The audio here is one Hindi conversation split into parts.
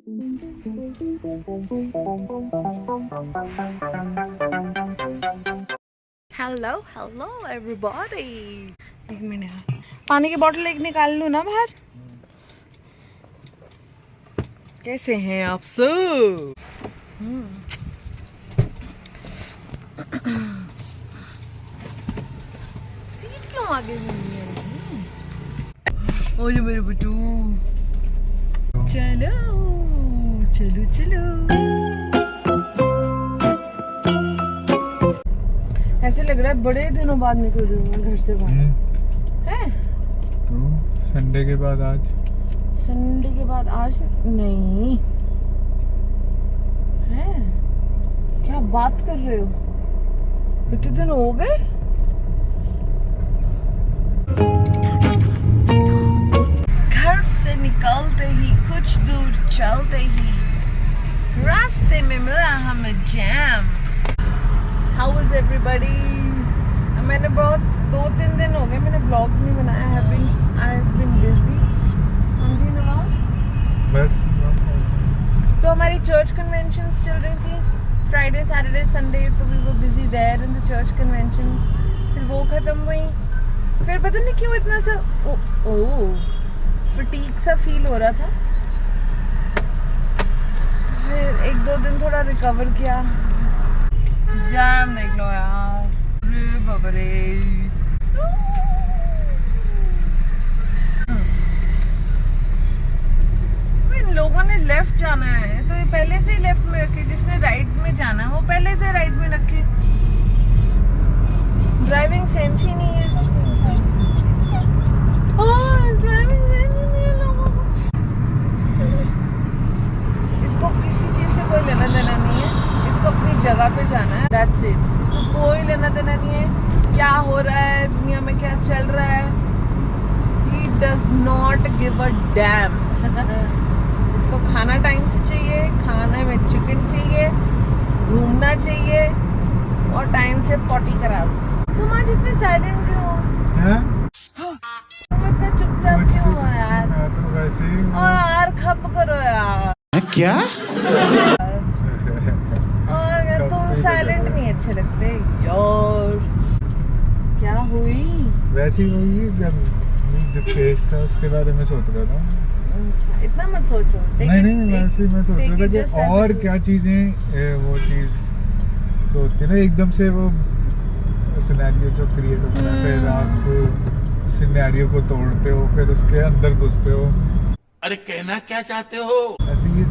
Hello everybody. एक मिनट, पानी की बोतल एक निकाल लूं ना बाहर। कैसे हैं आप सब? सीट क्यों आगे हुई है? ओ ये मेरे बच्चू, चलो चलो चलो। ऐसे लग रहा है बड़े दिनों बाद निकल रही हूँ घर से बाहर। है तो संडे के बाद आज? संडे के बाद आज नहीं है। क्या बात कर रहे हो? इतने दिन हो गए? घर से निकलते ही कुछ दूर चलते ही रास्ते में मिला हमें जैम। How is everybody? मैंने बहुत 2-3 दिन हो गए मैंने ब्लॉग्स नहीं बनाया। I have been busy। हाँ जी नवाब। बस तो हमारी चर्च कन्वेंशंस चल रही थी फ्राइडे सैटरडे संडे, तो we were busy there in the church conventions. फिर वो खत्म हुई, फिर पता नहीं क्यों इतना सा फटीग सा फील हो रहा था। फिर 1-2 दिन थोड़ा रिकवर किया। जाम देख लो यार, रे बाबरे। इन लोगों ने लेफ्ट जाना है तो ये पहले से ही लेफ्ट में रखे, जिसने राइट में जाना है वो पहले से राइट में रखे। ड्राइविंग सेंस ही नहीं है। ड्राइविंग सेंस ही नहीं है लोगों को। इसको किसी चीज से कोई लेना देना नहीं है, इसको अपनी जगह पे जाना है, दैट्स इट। इसको कोई लेना देना नहीं है क्या हो रहा है दुनिया में, क्या चल रहा है। He does not give a damn। इसको खाना टाइम से चाहिए, खाने में चिकन चाहिए, घूमना चाहिए और टाइम से पॉटी करा दो। तुम आज इतने साइलेंट क्यों हो? तुम इतने चुपचाप क्यों हो यार? तो वैसे ही यार खप करो यार। क्या? और तुम साइलेंट नहीं अच्छे लगते यार। क्या हुई? वैसे ही हुई जब फेस था उसके बारे में सोच रहा था। अच्छा, इतना मत सोचो। नहीं वैसे ही मैं सोच रहा था कि और क्या चीजें वो चीज तो होती है ना, एकदम से वो सिनेरियो जो क्रिएट होता है, फिर आप सिनेरियो को तोड़ते हो, फिर उसके अंदर घुसते हो। अरे कहना क्या चाहते हो? ऐसे ही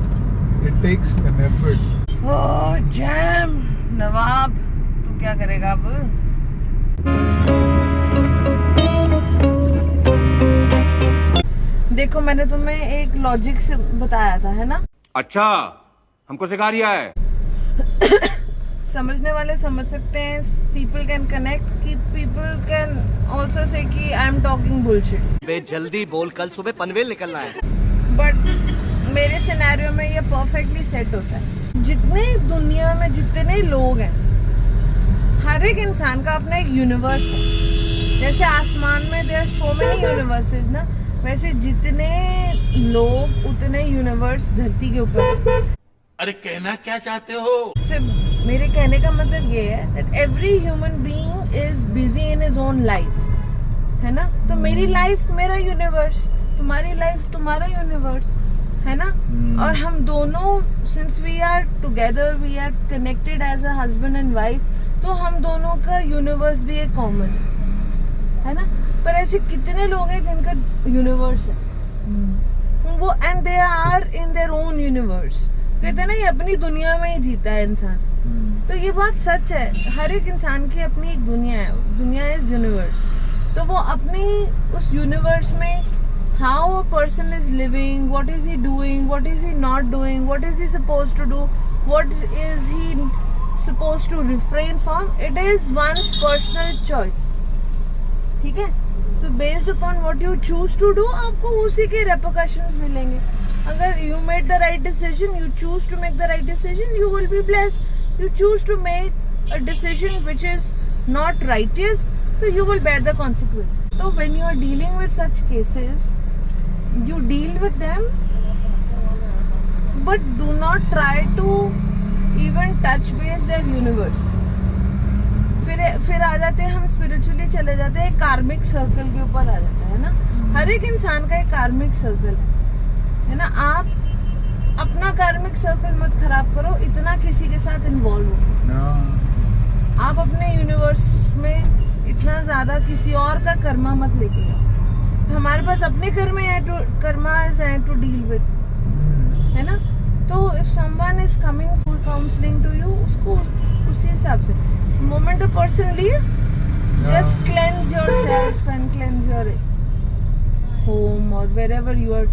it takes an effort. Oh जैम। नवाब तू क्या करेगा अब? देखो मैंने तुम्हें एक लॉजिक से बताया था, है ना? अच्छा, हमको सिखा रिया है। समझने वाले समझ सकते हैं, पीपल कैन कनेक्ट, कि पीपल कैन आल्सो से कि आई एम टॉकिंग बुलशिट। बे जल्दी बोल, कल सुबह पनवेल निकलना है। बट मेरे सिनेरियो में ये परफेक्टली सेट होता है। जितने दुनिया में जितने लोग हैं, हर एक इंसान का अपना एक यूनिवर्स है। जैसे आसमान में there are so many universes ना, वैसे जितने लोग उतने यूनिवर्स धरती के ऊपर। अरे कहना क्या चाहते हो? मेरे कहने का मतलब ये है that every human being is busy in his own life, है ना? तो मेरी लाइफ मेरा यूनिवर्स, तुम्हारी लाइफ तुम्हारा यूनिवर्स, है ना? और हम दोनों since we are together, we are connected as a husband and wife, तो हम दोनों का यूनिवर्स भी एक कॉमन है ना? पर ऐसे कितने लोग हैं जिनका यूनिवर्स है वो, and they are in their own universe. कहते हैं ना ये अपनी दुनिया में ही जीता है इंसान। तो ये बात सच है, हर एक इंसान की अपनी एक दुनिया है, दुनिया इज यूनिवर्स। तो वो अपनी उस यूनिवर्स में how a person is living, what is he doing, what is he not doing, what is he supposed to do, what is he supposed to refrain from, it is one's personal choice. ठीक है? So based upon what you choose to do, आपको उसी के रेपरकशंस मिलेंगे। अगर you made the right decision, you choose to make the right decision, you will be blessed. You choose to make a decision which is not righteous, so you will bear the consequences. So when you are dealing with such cases, you deal with them but do not try to even touch base their universe. फिर आ जाते हैं हम स्पिरिचुअली चले जाते हैं, कार्मिक सर्कल के ऊपर आ जाता है ना. हर एक इंसान का एक कार्मिक सर्कल है ना. आप अपना कार्मिक सर्कल मत खराब करो, इतना किसी के साथ इन्वॉल्व हो. आप अपने यूनिवर्स में इतना ज्यादा किसी और का कर्मा मत लेके आओ. हमारे पास अपने कर्मा है टू डील विद, है ना. तो if someone is coming for counselling to you, उसको उसी हिसाब से moment the person leaves, just cleanse yourself and cleanse your home or wherever you are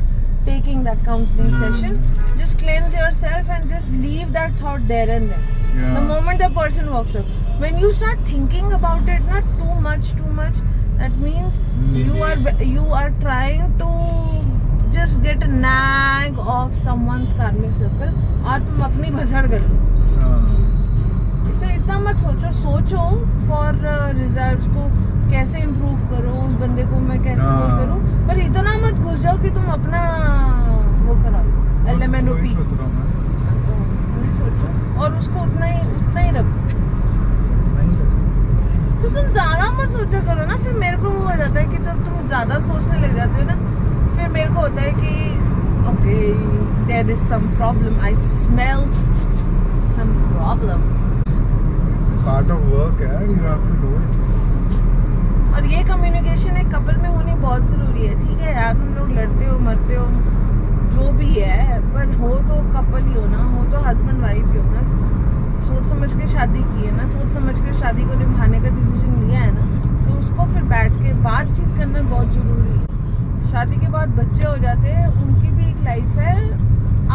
taking that counseling session. Just cleanse yourself and just leave that thought there and then. The moment the person walks up, when you start thinking about it, not too much, that means you are trying to just get a nag of someone's karmic circle और तुम अपनी भसड़ कर लो. तो इतना मत सोचो फॉर रिजल्ट्स को कैसे इम्प्रूव करो, उस बंदे को मैं कैसे वो करूं, पर इतना मत घुस जाओ कि तुम अपना वो करा लो LMNOP. सोचो और उसको उतना ही रखो. तो तुम ज्यादा मत सोचा करो ना. फिर मेरे को वो हो जाता है कि जब तुम ज्यादा सोचने लग जाते हो ना, फिर मेरे को होता है कि okay there is some problem, I smell some problem. Part of work है, you have to do it. और ये कम्युनिकेशन एक कपल में होनी बहुत जरूरी है. ठीक है यार, तुम लोग लड़ते हो, मरते हो, जो भी है, पर हो तो कपल ही हो ना, हो तो हस्बैंड वाइफ ही हो ना. सोच समझ के शादी की है ना, सोच समझ के शादी को निभाने का डिसीजन लिया है ना, तो उसको फिर बैठ के बातचीत करना बहुत जरूरी है. शादी के बाद बच्चे हो जाते हैं, उनकी भी एक लाइफ है,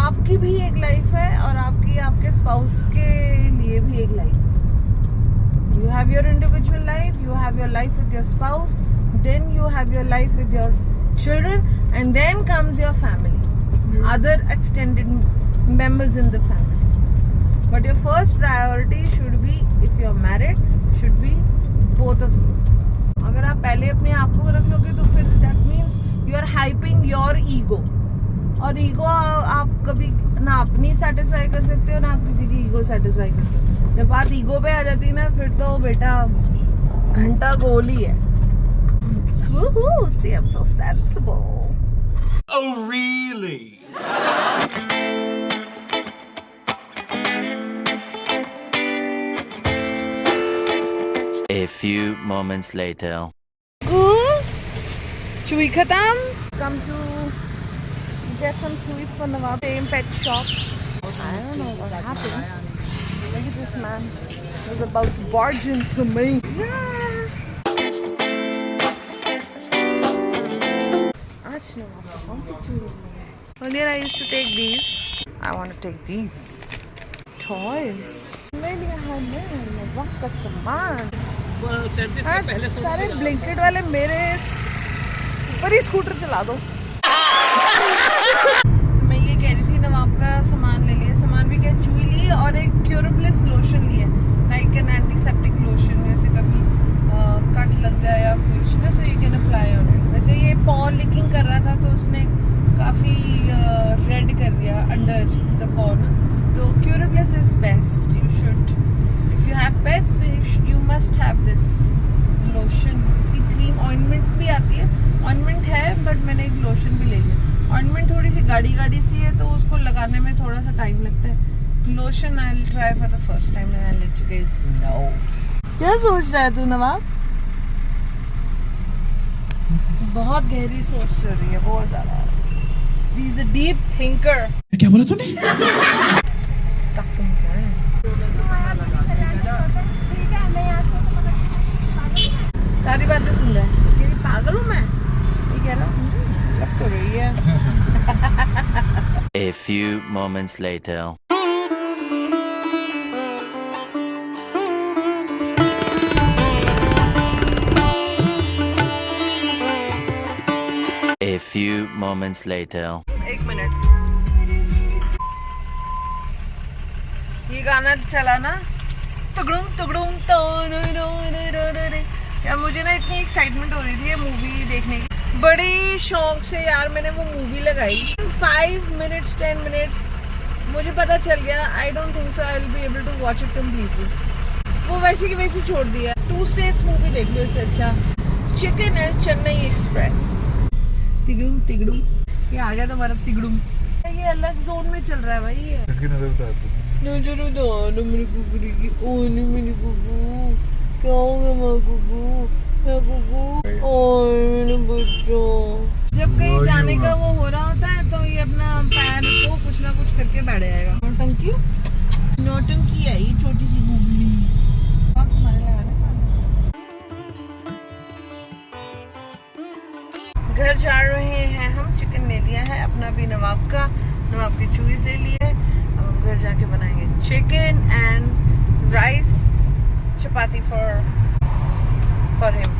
आपकी भी एक लाइफ है, और आपके स्पाउस के लिए भी एक लाइफ है. You have your individual life, you have your life with your spouse, then you have your life with your children, and then comes your family, other extended members in the family. But your first priority should be, if you are married, should be both of you. अगर आप पहले अपने आप को रख लोगे तो फिर that means you are hyping your ego. और ईगो आप कभी ना अपनी सेटिस्फाई कर सकते हो, ना आप किसी की ईगो सेटिस्फाई कर सकते हो. जब बात ईगो पे आ जाती है ना, फिर तो बेटा घंटा गोल ही है. See, I'm so sensible. Oh, really? A few moments later. Chewy khatam. Come to get some chewies for Nawab. Same pet shop. I don't know what happened. Look at this man. He was about to barge into me. Earlier I used to take these. I want to take these. Toys. का सामान. सारे ब्लिंकेट वाले मेरे ऊपर ही स्कूटर चला दो. मैं ये कह रही थी, नवाब का सामान ले लिया. सामान भी क्या, चुई ली और एक क्यूरेबलेस लोशन लिया, लाइक एन एंटीसेप्टिक लोशन. जैसे कभी कट लग जाए या कुछ ना, so you can apply on it. वैसे ये पॉ लीकिंग कर रहा था तो उसने काफ़ी रेड कर दिया अंडर द पॉ ना. तो क्यूरेबलेस is best. You should, if you have pets, you must have this lotion. इसकी क्रीम ऑइंटमेंट भी आती है. ऑइंटमेंट है बट मैंने एक लोशन भी ले लिया. ऑइंटमेंट थोड़ी सी गाढ़ी सी है तो उसको लगाने में थोड़ा सा टाइम लगता है. Lotion I will try for the first time and I let you guys know. क्या सोच रहा है तू नवाब? बहुत गहरी सोच चल रही है, बहुत ज्यादा. He is a deep thinker. क्या बोला तूने? Stuck in time. सारी बातें सुन रहा है. ये पागल हूँ मैं, ये कह रहा हूँ. लग तो रही है. A few moments later. A few moments later. एक मिनट. ये गाना चला ना, तुगड़ुम तुगड़ुम तो यार, मुझे ना इतनी एक्साइटमेंट हो रही थी ये मूवी देखने की. बड़ी शौक से यार मैंने वो मूवी लगाई. 5 मिनट्स 10 मिनट्स मुझे पता चल गया, I don't think so I will be able to watch it completely. वो वैसे की वैसे छोड़ दिया। 2 स्टेट्स मूवी देख लो इससे अच्छा। Chicken and Chennai Express. तिगड़ुम तिगड़ुम, ये आ गया तुम्हारा तिगड़ुम। ये अलग जोन में चल रहा है भाई ये। इसकी नजर उतार दो। नजर उतार मेरी कुकड़ी की। ओ नहीं मेरी कुकू, क्या हो गया मेरा कुकू, मेरा कुकू, ओ मेरे बच्चों। जब कहीं जाने का वो हो रहा होता है तो ये अपना पैर को कुछ ना कुछ करके बैठ जाएगा। नौटंकी है ये छोटी सी गुगली। आप तुम्हारे लगा दें। घर जा रहे हैं हम। चिकन ले लिया है अपना भी, नवाब का, नवाब की चूइस ले ली है। अब हम घर जाके बनाएंगे chicken and rice chapati for him.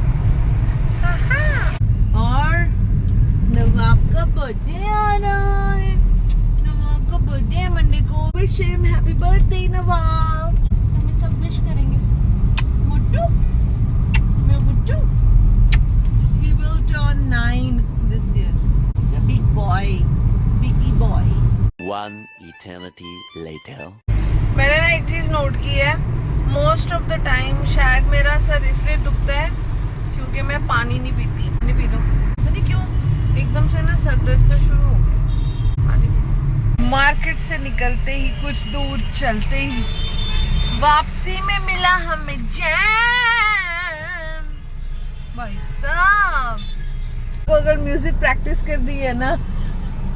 और नवाब का बर्थडे आ रहा है। नवाब का बर्थडे है मंडे को। विश हिम हैप्पी बर्थडे नवाब। हमें सब विश करेंगे। मुट्टू मैं मुट्टू। He will turn 9 this year. He's a big boy, biggie boy. 1 eternity later. मैंने ना एक चीज नोट की है, मोस्ट ऑफ द टाइम शायद मेरा सर इसलिए दुखता है क्योंकि मैं पानी नहीं पीती। पानी पी लो, नहीं क्यों एकदम से ना सर दर्द से शुरू हो गया। पानी पी। मार्केट से निकलते ही कुछ दूर चलते ही वापसी में मिला हमें जैम। भाई साहब, तो अगर म्यूजिक प्रैक्टिस कर दी है ना,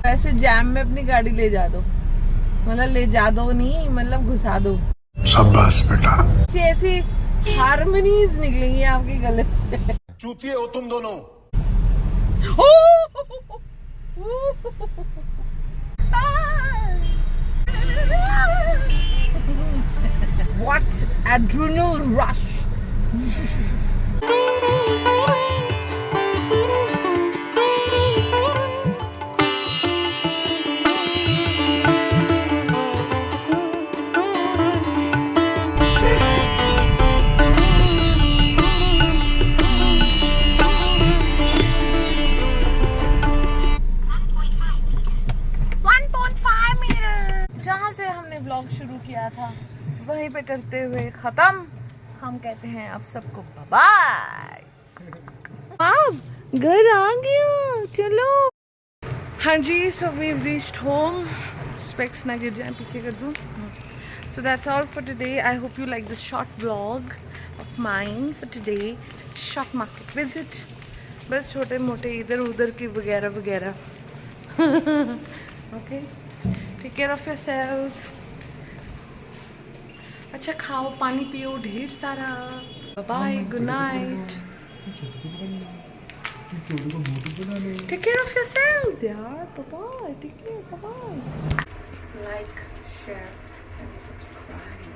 ऐसे जैम में अपनी गाड़ी ले जा दो। मतलब ले जा दो नहीं, मतलब घुसा दो। शाबाश बेटा। ऐसी हारमोनीज निकलेंगी आपके गले से। चूतिए हो तुम दोनों। What adrenal rush. व्लॉग शुरू किया था वहीं पे करते हुए खत्म। हम कहते हैं आप सबको बाय। आप घर आ गया, चलो। हाँ जी, so we reached home. Specs ना गिर जाए, पीछे कर दूँ। So that's all for today. I hope you like this short vlog of mine for today. Short market visit. बस छोटे मोटे इधर उधर की वगैरह वगैरह। Okay. Take care of yourselves. अच्छा खाओ, पानी पियो ढेर सारा। Bye, good night. Take care of yourselves यार। Bye-bye. Take care. Bye-bye. Like, share and subscribe.